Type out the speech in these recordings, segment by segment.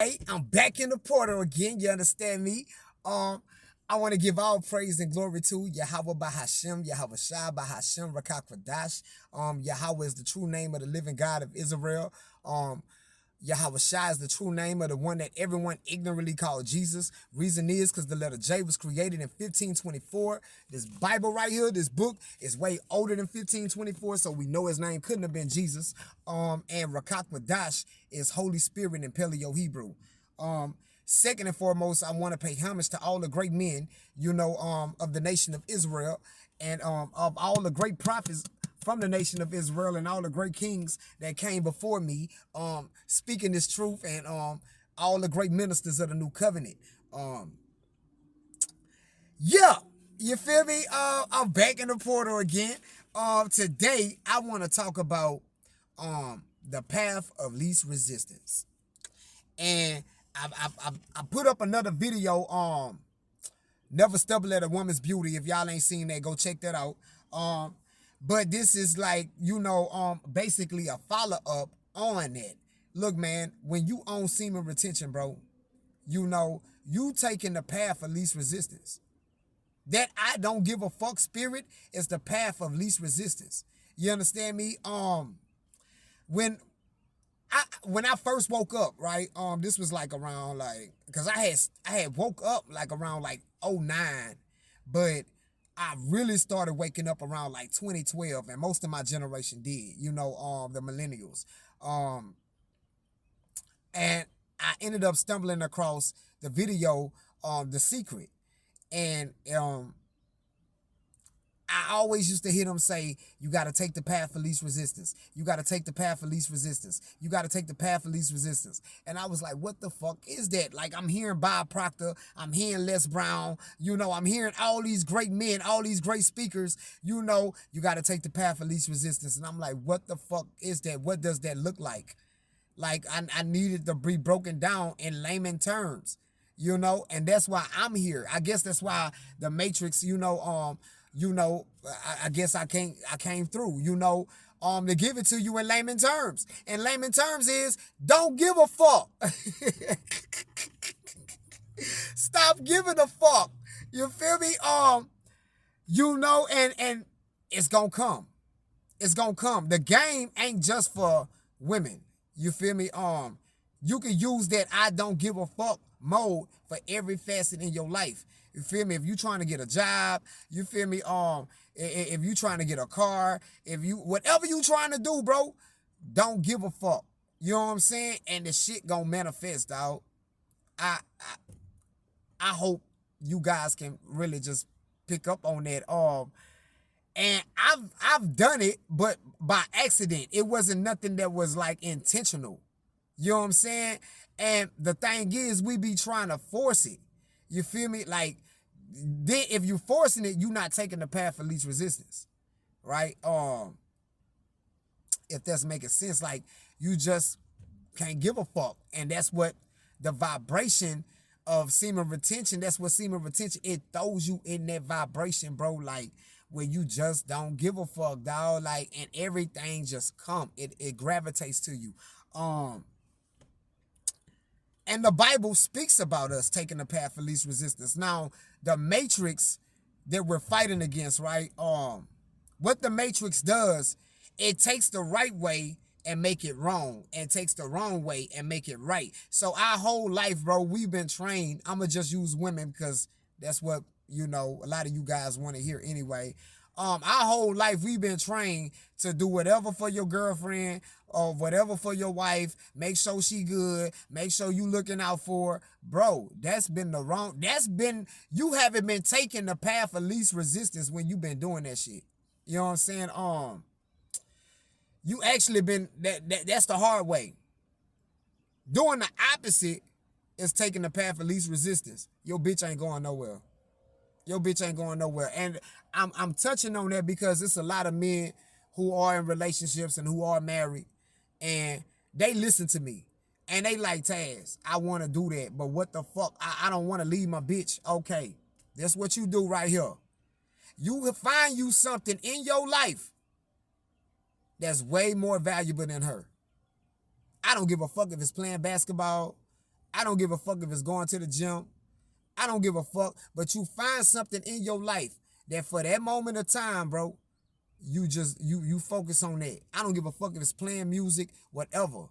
Hey, I'm back in the portal again. You understand me? Um, I want to give all praise and glory to Yahweh Bahashem, Yahweh Shai Bahashem, Rakakwadash. Yahweh is the true name of the living God of Israel. Yahweh Shai is the true name of the one that everyone ignorantly called Jesus. Reason is because the letter J was created in 1524. This Bible right here, this book, is way older than 1524, so we know his name couldn't have been Jesus. And Rakakwadash is Holy Spirit in Paleo Hebrew. Second and foremost, I want to pay homage to all the great men, of the nation of Israel, and of all the great prophets from the nation of Israel and all the great kings that came before me, speaking this truth, and all the great ministers of the new covenant. Um, yeah, you feel me? I'm back in the portal again. Today I want to talk about the path of least resistance, and I put up another video. Never stumble at a woman's beauty. If y'all ain't seen that, go check that out. But this is like, basically a follow-up on that. Look, man, when you own semen retention, bro, you taking the path of least resistance. That I don't give a fuck spirit is the path of least resistance. You understand me? When I first woke up, right? This was like around like, cause I had woke up like around like '09, but I really started waking up around like 2012, and most of my generation did, the millennials. And I ended up stumbling across the video, The Secret. And I always used to hear them say, you got to take the path of least resistance. You got to take the path of least resistance. You got to take the path of least resistance. And I was like, what the fuck is that? Like, I'm hearing Bob Proctor. I'm hearing Les Brown. I'm hearing all these great men, all these great speakers. You got to take the path of least resistance. And I'm like, what the fuck is that? What does that look like? Like, I needed to be broken down in layman terms, and that's why I'm here. I guess that's why the Matrix, I guess I came through, to give it to you in layman terms. And layman terms is don't give a fuck. Stop giving a fuck. You feel me? And it's gonna come. It's gonna come. The game ain't just for women. You feel me? You can use that I don't give a fuck mode for every facet in your life. You feel me? If you trying to get a job, you feel me? If you trying to get a car, whatever you trying to do, bro, don't give a fuck. You know what I'm saying? And the shit gonna manifest, dog. I I hope you guys can really just pick up on that. And I've done it, but by accident. It wasn't nothing that was like intentional. You know what I'm saying? And the thing is, we be trying to force it. You feel me? Like, then if you forcing it, you not taking the path of least resistance, right? If that's making sense, like you just can't give a fuck, and that's what the vibration of semen retention. That's what semen retention. It throws you in that vibration, bro. Like where you just don't give a fuck, dog. Like, and everything just come. It gravitates to you. And the Bible speaks about us taking the path of least resistance. Now, the matrix that we're fighting against, right? What the matrix does, it takes the right way and make it wrong, and takes the wrong way and make it right. So our whole life, bro, we've been trained. I'ma just use women because that's what a lot of you guys want to hear anyway. Our whole life we've been trained to do whatever for your girlfriend or whatever for your wife. Make sure she good. Make sure you looking out for her. Bro, that's been the wrong. You haven't been taking the path of least resistance when you been doing that shit. You know what I'm saying? You actually been that's the hard way. Doing the opposite is taking the path of least resistance. Your bitch ain't going nowhere. Your bitch ain't going nowhere. And I'm touching on that because it's a lot of men who are in relationships and who are married, and they listen to me. And they like, Taz, I want to do that, but what the fuck? I don't want to leave my bitch. Okay, that's what you do right here. You will find you something in your life that's way more valuable than her. I don't give a fuck if it's playing basketball. I don't give a fuck if it's going to the gym. I don't give a fuck. But you find something in your life that for that moment of time, bro, you focus on that. I don't give a fuck if it's playing music, whatever.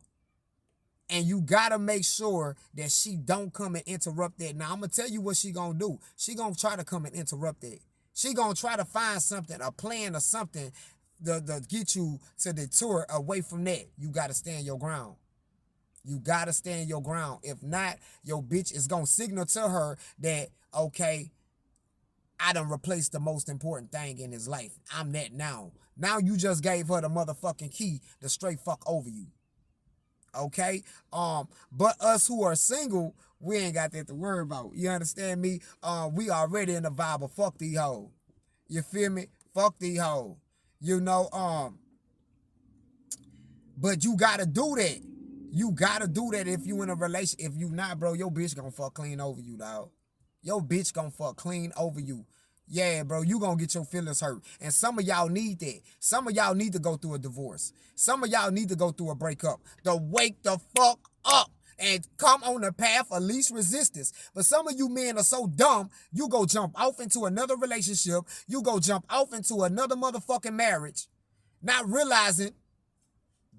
And you gotta make sure that she don't come and interrupt that. Now I'm gonna tell you what she gonna do. She gonna try to come and interrupt that. She gonna try to find something, a plan or something to get you to detour away from that. You gotta stand your ground. You gotta stand your ground. If not, your bitch is gonna signal to her that, okay, I done replaced the most important thing in his life. I'm that now. Now you just gave her the motherfucking key to straight fuck over you. Okay? But us who are single, we ain't got that to worry about. You understand me? We already in the vibe of fuck these hoes. You feel me? Fuck these hoes. You know, but you gotta do that. You gotta do that if you in a relationship. If you not, bro, your bitch gonna fuck clean over you, dog. Your bitch gonna fuck clean over you. Yeah, bro, you gonna get your feelings hurt. And some of y'all need that. Some of y'all need to go through a divorce. Some of y'all need to go through a breakup. To wake the fuck up and come on the path of least resistance. But some of you men are so dumb, you go jump off into another relationship. You go jump off into another motherfucking marriage, not realizing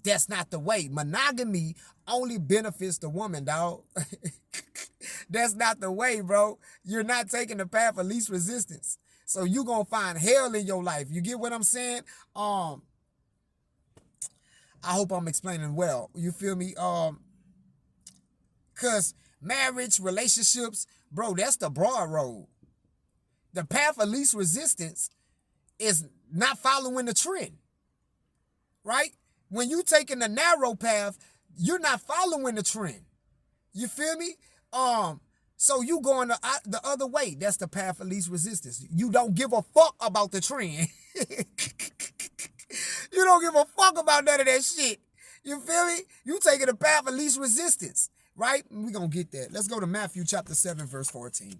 that's not the way. Monogamy only benefits the woman, dog. That's not the way, bro. You're not taking the path of least resistance. So you gonna find hell in your life. You get what I'm saying? I hope I'm explaining well. You feel me? Cause marriage, relationships, bro, that's the broad road. The path of least resistance is not following the trend. Right? When you taking the narrow path, you're not following the trend. You feel me? So you going the other way. That's the path of least resistance. You don't give a fuck about the trend. You don't give a fuck about none of that shit. You feel me? You taking the path of least resistance, right? We gonna get that. Let's go to Matthew chapter 7, verse 14.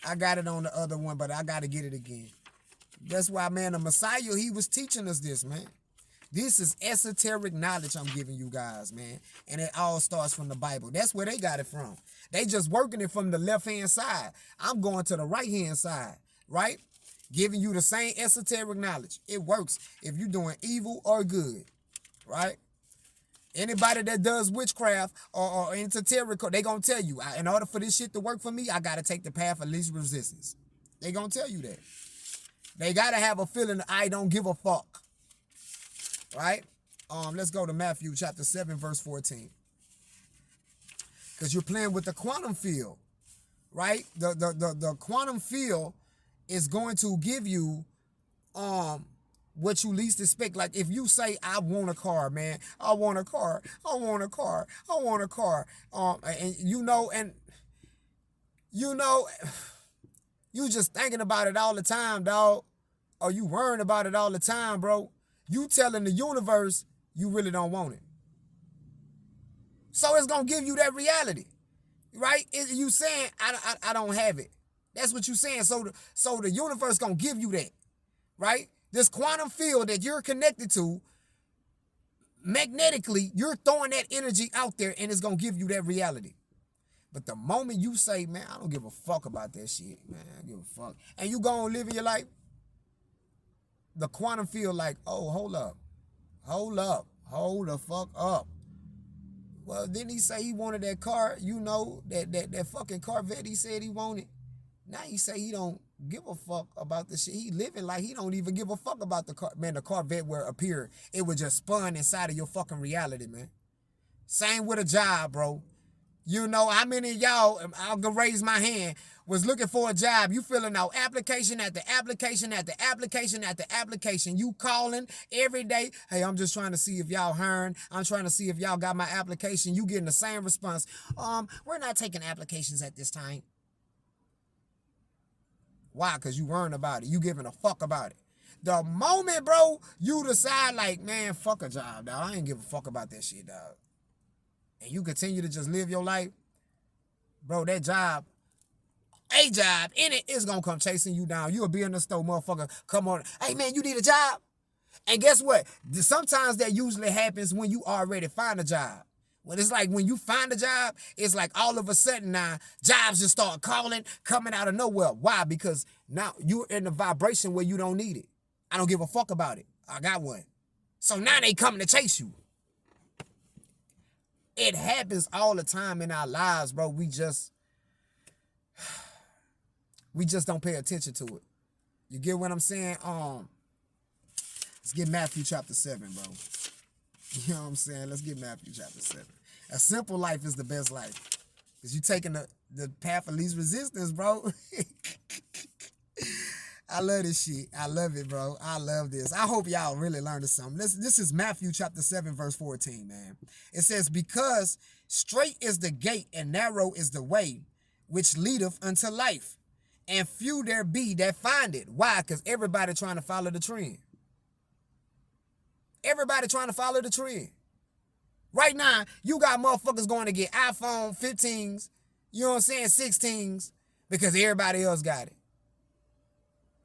I got it on the other one, but I gotta get it again. That's why, man, the Messiah, he was teaching us this, man. This is esoteric knowledge I'm giving you guys, man. And it all starts from the Bible. That's where they got it from. They just working it from the left-hand side. I'm going to the right-hand side, right? Giving you the same esoteric knowledge. It works if you're doing evil or good, right? Anybody that does witchcraft or esoteric, they going to tell you, in order for this shit to work for me, I got to take the path of least resistance. They going to tell you that. They got to have a feeling I don't give a fuck. Right? Let's go to Matthew chapter 7, verse 14. Because you're playing with the quantum field, right? The quantum field is going to give you what you least expect. Like if you say, I want a car, man. I want a car. I want a car. I want a car. And you just thinking about it all the time, dog. Or you worrying about it all the time, bro. You telling the universe you really don't want it. So it's going to give you that reality, right? You saying, I don't have it. That's what you saying. So the universe going to give you that, right? This quantum field that you're connected to, magnetically, you're throwing that energy out there and it's going to give you that reality. But the moment you say, man, I don't give a fuck about that shit, man, I don't give a fuck, and you go and live in your life, the quantum field like, oh, hold the fuck up. Well, didn't he say he wanted that car? You know, that fucking Corvette he said he wanted. Now he say he don't give a fuck about the shit. He living like he don't even give a fuck about the car. Man, the Corvette will appear. It would just spun inside of your fucking reality, man. Same with a job, bro. You know, how many of y'all, I'll go raise my hand, was looking for a job. You filling out application after application after application after application. You calling every day. Hey, I'm just trying to see if y'all hiring. I'm trying to see if y'all got my application. You getting the same response. We're not taking applications at this time. Why? Because you worrying about it. You giving a fuck about it. The moment, bro, you decide like, man, fuck a job, dog. I ain't give a fuck about that shit, dog. And you continue to just live your life, bro, that job, a job in it is going to come chasing you down. You'll be in the store, motherfucker, come on. Hey, man, you need a job? And guess what? Sometimes that usually happens when you already find a job. When it's like when you find a job, it's like all of a sudden now jobs just start calling, coming out of nowhere. Why? Because now you're in the vibration where you don't need it. I don't give a fuck about it. I got one. So now they coming to chase you. It happens all the time in our lives, bro. We just don't pay attention to it. You get what I'm saying? Let's get Matthew chapter 7, bro. You know what I'm saying? Let's get Matthew chapter 7. A simple life is the best life. Because you taking the path of least resistance, bro. I love this shit. I love it, bro. I love this. I hope y'all really learned something. This is Matthew chapter 7, verse 14, man. It says, because straight is the gate and narrow is the way which leadeth unto life, and few there be that find it. Why? Because everybody trying to follow the trend. Everybody trying to follow the trend. Right now, you got motherfuckers going to get iPhone 15s, you know what I'm saying, 16s, because everybody else got it.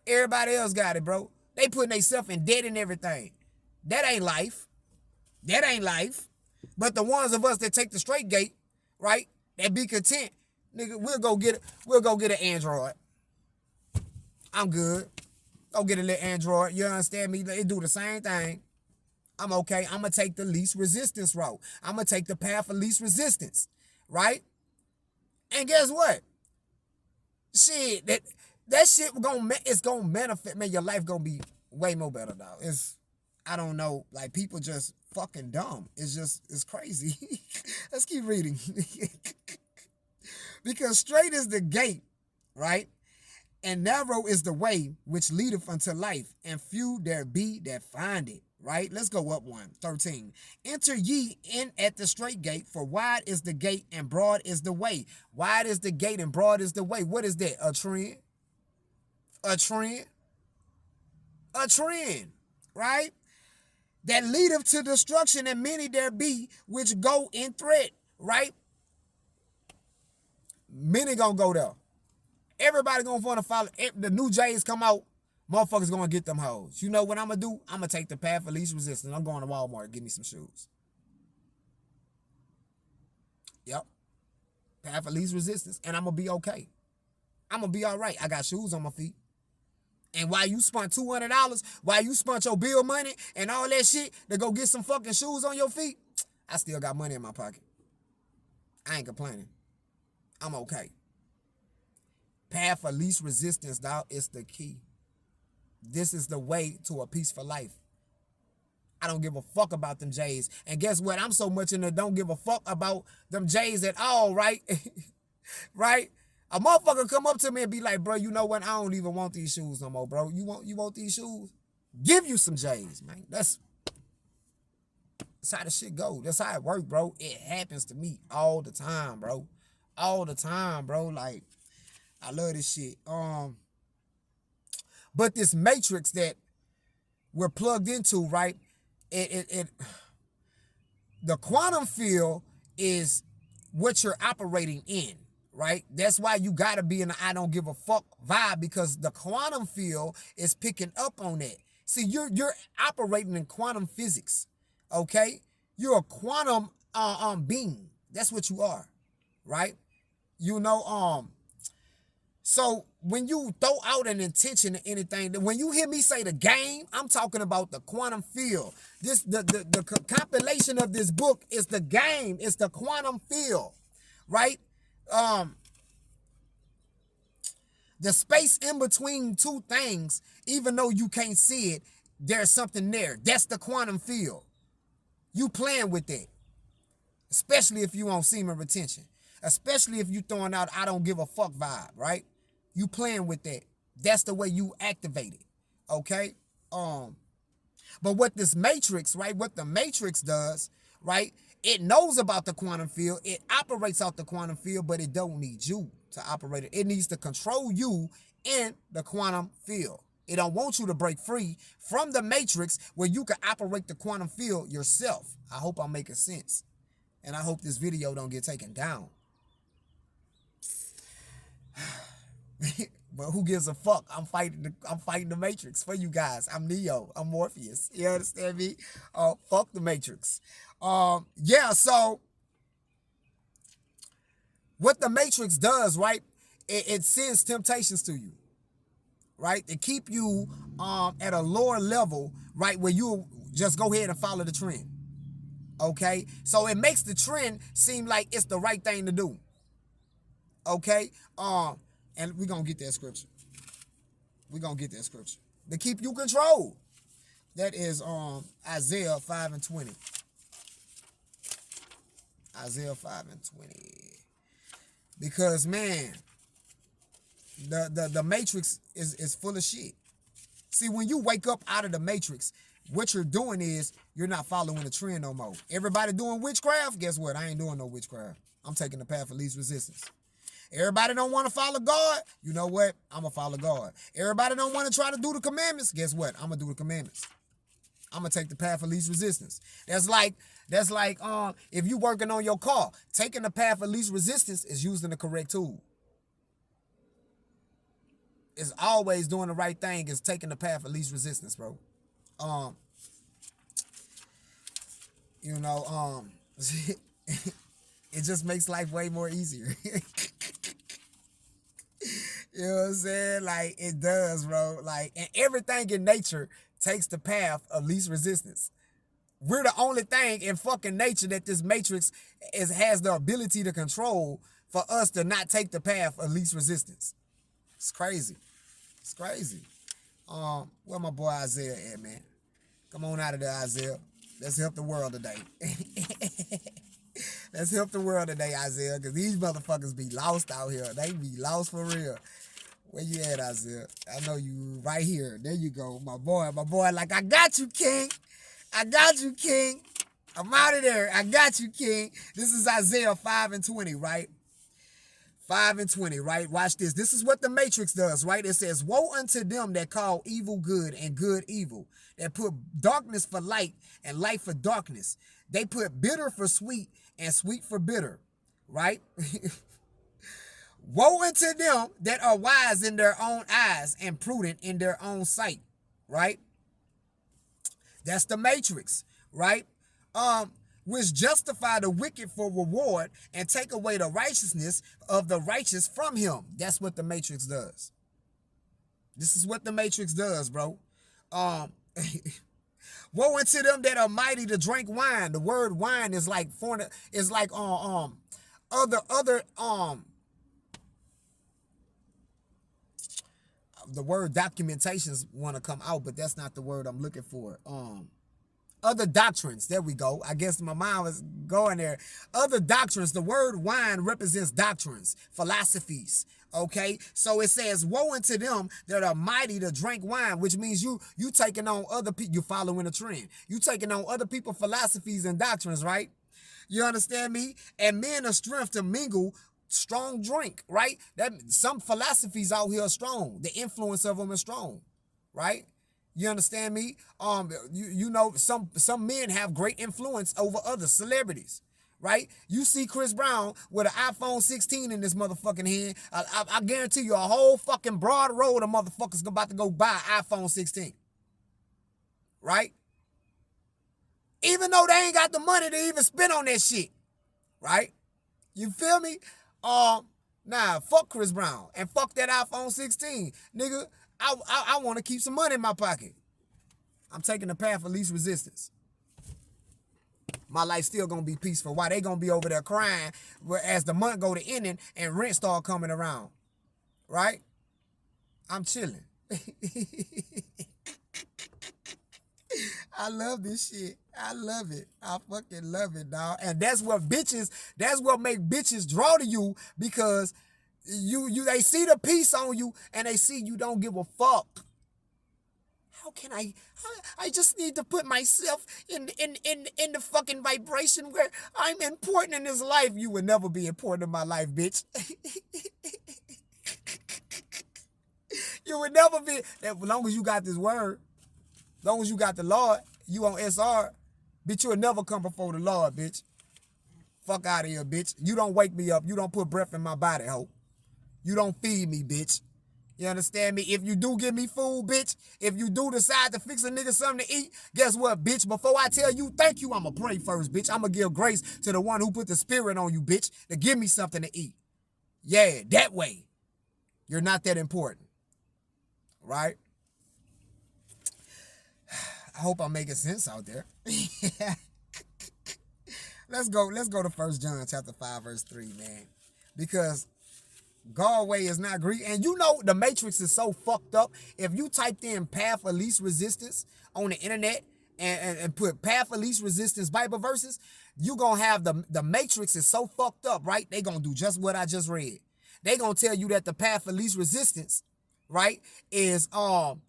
Everybody else got it, bro. They putting themselves in debt and everything. That ain't life. That ain't life. But the ones of us that take the straight gate, right, that be content, nigga, we'll go get an Android. I'm good. Go get a little Android. You understand me? They do the same thing. I'm okay. I'm going to take the least resistance route. I'm going to take the path of least resistance, right? And guess what? Shit, that shit it's gonna manifest, man. Your life gonna be way more better, dog. I don't know, like people just fucking dumb. It's crazy. Let's keep reading. Because straight is the gate, right? And narrow is the way which leadeth unto life, and few there be that find it, right? Let's go up one. 13. Enter ye in at the straight gate, for wide is the gate and broad is the way. Wide is the gate and broad is the way. What is that? A trend? A trend? A trend, right? That leadeth to destruction, and many there be which go in threat, right? Many gonna go there. Everybody gonna want to follow. If the new J's come out, motherfuckers gonna get them hoes. You know what I'm gonna do? I'm gonna take the path of least resistance. I'm going to Walmart, get me some shoes. Yep. Path of least resistance. And I'm gonna be okay. I'm gonna be all right. I got shoes on my feet. And while you spent $200, while you spent your bill money and all that shit to go get some fucking shoes on your feet, I still got money in my pocket. I ain't complaining. I'm okay. Path of least resistance, dog, is the key. This is the way to a peaceful life. I don't give a fuck about them J's. And guess what? I'm so much in the don't give a fuck about them J's at all, right? Right? A motherfucker come up to me and be like, bro, you know what? I don't even want these shoes no more, bro. You want these shoes? Give you some J's, man. That's how the shit go. That's how it work, bro. It happens to me all the time, bro. All the time, bro. Like, I love this shit. But this matrix that we're plugged into, right? The quantum field is what you're operating in, right? That's why you gotta be in the I don't give a fuck vibe, because the quantum field is picking up on that. See, you're operating in quantum physics, okay? You're a quantum being. That's what you are, right? You know, so when you throw out an intention to anything, when you hear me say the game, I'm talking about the quantum field. The compilation of this book is the game. It's the quantum field, right? The space in between two things, even though you can't see it, there's something there. That's the quantum field. You playing with that, especially if you on semen retention, especially if you throwing out I don't give a fuck vibe, right? You playing with that. That's the way you activate it, okay? But what this matrix, right, what the matrix does, right, it knows about the quantum field. It operates out the quantum field, but it don't need you to operate it. It needs to control you in the quantum field. It don't want you to break free from the matrix where you can operate the quantum field yourself. I hope I'm making sense. And I hope this video don't get taken down. But who gives a fuck? I'm fighting the Matrix for you guys. I'm Neo. I'm Morpheus. You understand me? Fuck the Matrix. Yeah, so What the Matrix does, right? It sends temptations to you, right? To keep you at a lower level, right? Where you just go ahead and follow the trend. Okay? So it makes the trend seem like it's the right thing to do. Okay? And we're gonna get that scripture. We're gonna get that scripture. To keep you controlled. That is Isaiah 5 and 20. Isaiah 5 and 20. Because man, the matrix is full of shit. See, when you wake up out of the matrix, what you're doing is you're not following the trend no more. Everybody doing witchcraft, guess what? I ain't doing no witchcraft. I'm taking the path of least resistance. Everybody don't want to follow God. You know what? I'm going to follow God. Everybody don't want to try to do the commandments. Guess what? I'm going to do the commandments. I'm going to take the path of least resistance. That's like if you working on your car, taking the path of least resistance is using the correct tool. It's always doing the right thing is taking the path of least resistance, bro. It just makes life way more easier. You know what I'm saying? Like, it does, bro. Like, and everything in nature takes the path of least resistance. We're the only thing in fucking nature that this matrix has the ability to control for us to not take the path of least resistance. It's crazy. It's crazy. Where my boy Isaiah at, man? Come on out of there, Isaiah. Let's help the world today. Let's help the world today, Isaiah, because these motherfuckers be lost out here. They be lost for real. Where you at, Isaiah? I know you right here. There you go. My boy, like, I got you, King. I got you, King. I'm out of there. I got you, King. This is Isaiah 5 and 20, right? 5 and 20, right? Watch this. This is what the Matrix does, right? It says, woe unto them that call evil good and good evil, that put darkness for light and light for darkness. They put bitter for sweet and sweet for bitter, right? Woe unto them that are wise in their own eyes and prudent in their own sight, right? That's the Matrix, right? Which justify the wicked for reward and take away the righteousness of the righteous from him. That's what the Matrix does. This is what the Matrix does, bro. Woe unto them that are mighty to drink wine. The word wine is like the word documentations want to come out, but that's not the word I'm looking for. Other doctrines. There we go. I guess my mind was going there. Other doctrines. The word wine represents doctrines, philosophies. Okay, so it says, woe unto them that are mighty to drink wine, which means you taking on other people, you following a trend. You taking on other people's philosophies and doctrines, right? You understand me? And men of strength to mingle strong drink, right? That some philosophies out here are strong. The influence of them is strong, right? You understand me? You know, some men have great influence over other celebrities, right? You see Chris Brown with an iPhone 16 in this motherfucking hand. I guarantee you a whole fucking broad road of motherfuckers about to go buy an iPhone 16, right? Even though they ain't got the money to even spend on that shit, right? You feel me? Nah, fuck Chris Brown and fuck that iPhone 16, nigga. I want to keep some money in my pocket. I'm taking the path of least resistance. My life's still going to be peaceful. Why they going to be over there crying as the month go to ending and rent start coming around, right? I'm chilling. I love this shit. I love it. I fucking love it, dog. And that's what make bitches draw to you, because they see the peace on you and they see you don't give a fuck. How can I just need to put myself in the fucking vibration where I'm important in this life. You will never be important in my life, bitch. You would never be. As long as you got this word, as long as you got the Lord, you on SR, bitch, you will never come before the Lord, bitch. Fuck out of here, bitch. You don't wake me up. You don't put breath in my body, ho. You don't feed me, bitch. You understand me? If you do give me food, bitch, if you do decide to fix a nigga something to eat, guess what, bitch? Before I tell you thank you, I'ma pray first, bitch. I'ma give grace to the one who put the spirit on you, bitch, to give me something to eat. Yeah, that way. You're not that important. Right? I hope I'm making sense out there. Let's go to 1 John chapter 5, verse 3, man. Because God's way is not greedy. And you know the matrix is so fucked up. If you typed in path of least resistance on the internet and put path of least resistance Bible verses, you gonna have the matrix is so fucked up, right? They gonna do just what I just read. They gonna tell you that the path of least resistance, right, is following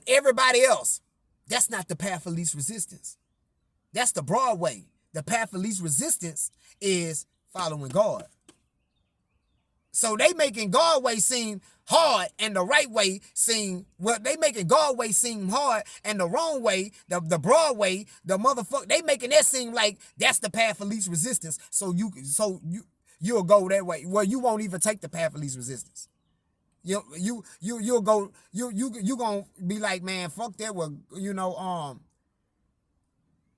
everybody else. That's not the path of least resistance. That's the broad way. The path of least resistance is following God. So they making God way seem hard and the right way seem, well, they making God way seem hard and the wrong way, the broad way, the motherfucker, they making that seem like that's the path of least resistance. So you'll go that way. Well, you won't even take the path of least resistance. You'll go, you gonna be like, man, fuck that. Well,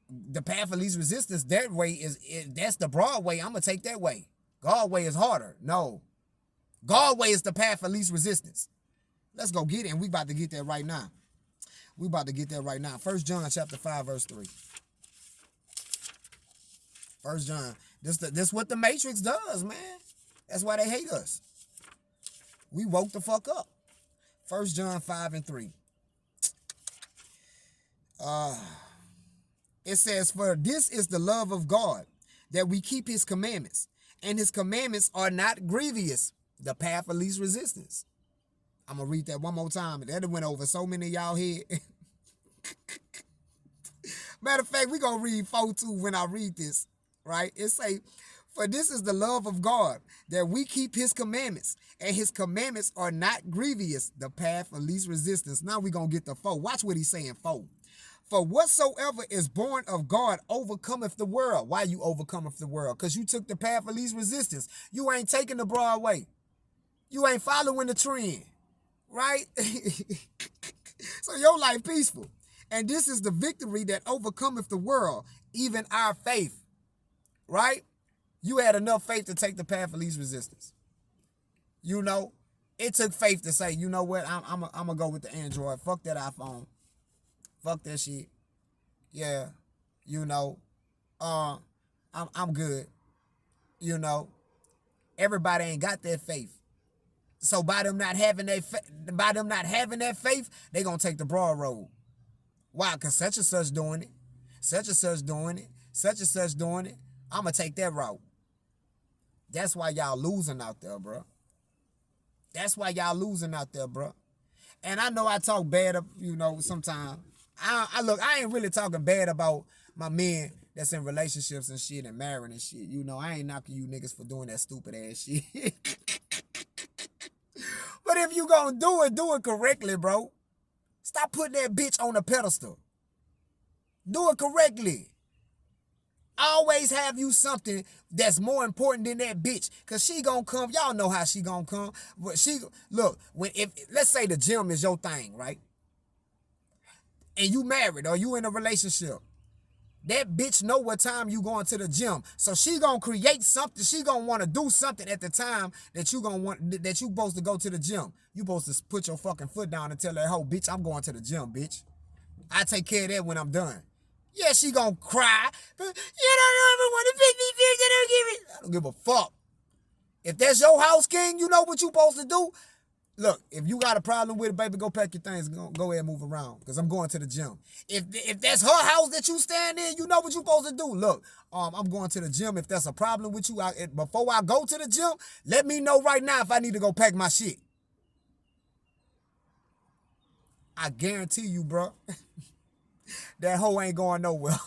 the path of least resistance, that way that's the broad way. I'm gonna take that way. God way is harder. No. God way is the path of least resistance. Let's go get it, and we about to get that right now. 1 John chapter 5, verse 3. 1 John. This what the Matrix does, man. That's why they hate us. We woke the fuck up. 1 John 5 and 3. It says, for this is the love of God, that we keep his commandments, and his commandments are not grievous. The path of least resistance. I'm going to read that one more time. That went over so many of y'all head. Matter of fact, we're going to read 4:2 when I read this, right? It say, for this is the love of God, that we keep his commandments, and his commandments are not grievous. The path of least resistance. Now we're going to get the 4. Watch what he's saying, 4. For whatsoever is born of God overcometh the world. Why you overcometh the world? Because you took the path of least resistance. You ain't taking the broad way. You ain't following the trend, right? So your life peaceful. And this is the victory that overcometh the world, even our faith, right? You had enough faith to take the path of least resistance. It took faith to say, you know what, I'm going to go with the Android. Fuck that iPhone. Fuck that shit. Yeah, I'm good. Everybody ain't got that faith. So by them not having that faith, they gonna take the broad road. Why? Because such and such doing it, such and such doing it, such and such doing it. I'm gonna take that route. That's why y'all losing out there, bro. And I know I talk bad, sometimes. I ain't really talking bad about my men that's in relationships and shit and marrying and shit. I ain't knocking you niggas for doing that stupid ass shit. But if you gonna do it correctly, bro. Stop putting that bitch on a pedestal. Do it correctly. Always have you something that's more important than that bitch. Cause she gonna come. Y'all know how she gonna come. But let's say the gym is your thing, right? And you married or you in a relationship. That bitch know what time you going to the gym. So she gonna create something. She gonna want to do something at the time that you supposed to go to the gym. You supposed to put your fucking foot down and tell that hoe, bitch, I'm going to the gym, bitch. I take care of that when I'm done. Yeah, she gonna cry. But you don't ever want to pick me, bitch. I don't give a fuck. If that's your house, king, you know what you supposed to do. Look, if you got a problem with it, baby, go pack your things and go ahead and move around because I'm going to the gym. If that's her house that you stand in, you know what you supposed to do. Look, I'm going to the gym. If that's a problem with you, before I go to the gym, let me know right now if I need to go pack my shit. I guarantee you, bro, that hoe ain't going nowhere.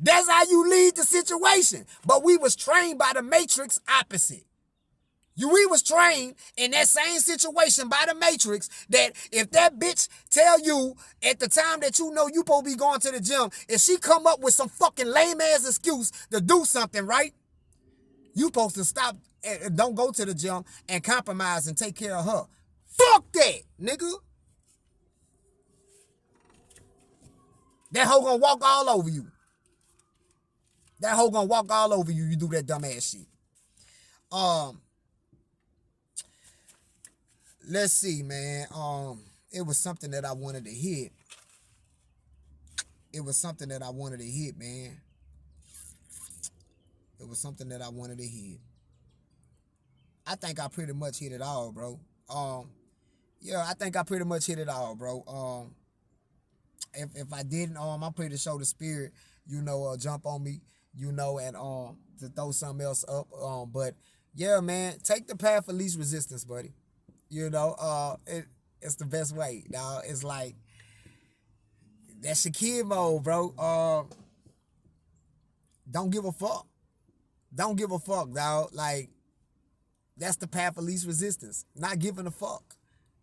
That's how you lead the situation. But we was trained by the Matrix opposite. We was trained in that same situation by the Matrix that if that bitch tell you at the time that you know you supposed to be going to the gym, if she come up with some fucking lame ass excuse to do something, right? You supposed to stop and don't go to the gym and compromise and take care of her. Fuck that, nigga. That hoe gonna walk all over you. That hoe gonna walk all over you. You do that dumbass shit. Let's see, man. It was something that I wanted to hit. It was something that I wanted to hit, man. It was something that I wanted to hit. I think I pretty much hit it all, bro. Yeah, I think I pretty much hit it all, bro. If I didn't, I'm pretty sure the spirit, jump on me, and to throw something else up. But yeah, man, take the path of least resistance, buddy. It's the best way. Dog. It's like that's your kid mode, bro. Don't give a fuck. Don't give a fuck, dog. Like, that's the path of least resistance. Not giving a fuck.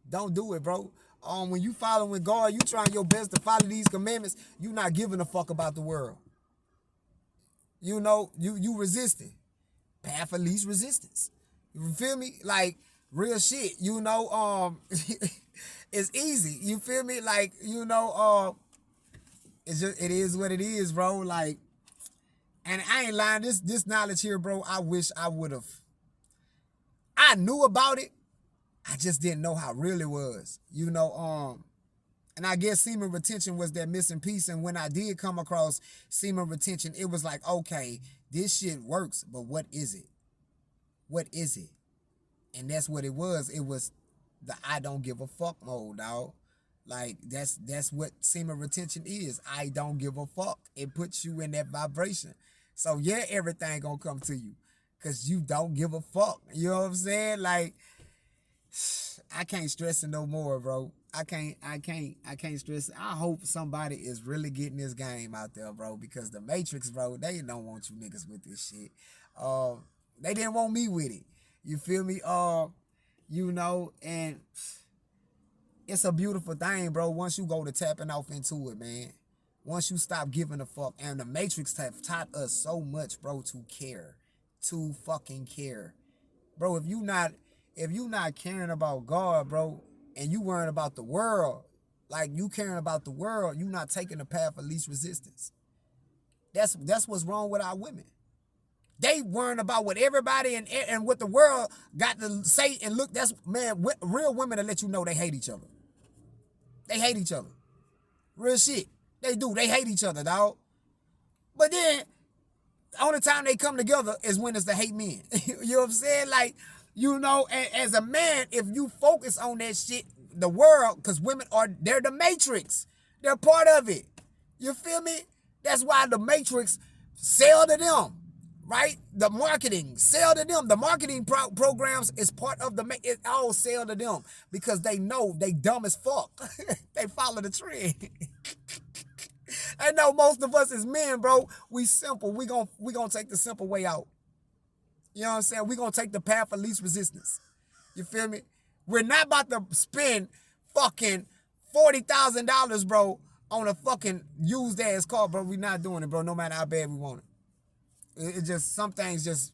Don't do it, bro. When you following God, you trying your best to follow these commandments, you not giving a fuck about the world. You resisting. Path of least resistance. You feel me? Like, real shit. It's easy. You feel me? Like, it's just, it is what it is, bro. Like, and I ain't lying, this knowledge here, bro, I wish I would have. I knew about it. I just didn't know how real it was. And I guess semen retention was that missing piece. And when I did come across semen retention, it was like, okay, this shit works, but what is it? What is it? And that's what it was. It was the I don't give a fuck mode, dog. Like, that's what semen retention is. I don't give a fuck. It puts you in that vibration. So yeah, everything gonna come to you because you don't give a fuck. You know what I'm saying? Like, I can't stress it no more, bro. I can't stress it. I hope somebody is really getting this game out there, bro, because the Matrix, bro, they don't want you niggas with this shit. They didn't want me with it. You feel me? And it's a beautiful thing, bro, once you go to tapping off into it, man. Once you stop giving a fuck. And the Matrix have taught us so much, bro, to care. To fucking care. Bro, if you not caring about God, bro, and you worrying about the world, like you caring about the world, you not taking the path of least resistance. That's what's wrong with our women. They worrying about what everybody and what the world got to say and look. That's, man, real women that let you know they hate each other. They hate each other. Real shit. They do. They hate each other, dog. But then, the only time they come together is when it's the hate men. You know what I'm saying? Like, as a man, if you focus on that shit, the world, because women they're the Matrix. They're part of it. You feel me? That's why the Matrix sell to them, right? The marketing, sell to them. The marketing programs is part of it all sell to them because they know they dumb as fuck. They follow the trend. I know most of us as men, bro, we simple. We gonna take the simple way out. You know what I'm saying? We gonna take the path of least resistance. You feel me? We're not about to spend fucking $40,000, bro, on a fucking used ass car, bro. We not doing it, bro, no matter how bad we want it. It just, some things just,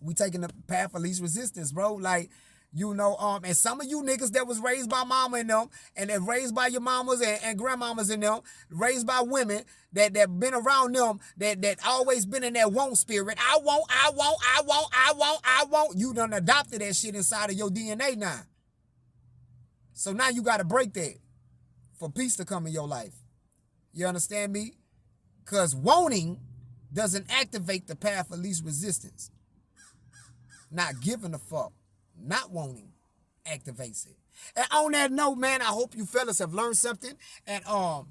we taking the path of least resistance, bro. Like, and some of you niggas that was raised by mama and them, and then raised by your mamas and grandmamas and them, raised by women that been around them, that always been in that want spirit. I want. You done adopted that shit inside of your DNA now. So now you got to break that for peace to come in your life. You understand me? Because wanting doesn't activate the path of least resistance. Not giving a fuck. Not wanting activates it. And on that note, man, I hope you fellas have learned something. And I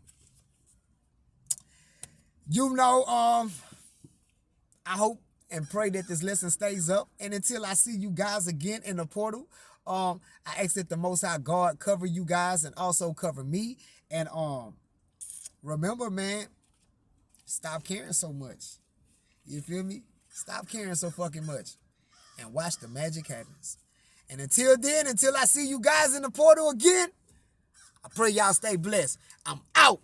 hope and pray that this lesson stays up. And until I see you guys again in the portal, I ask that the Most High God cover you guys and also cover me. And remember, man, stop caring so much. You feel me? Stop caring so fucking much. And watch the magic happens. And until then, until I see you guys in the portal again, I pray y'all stay blessed. I'm out.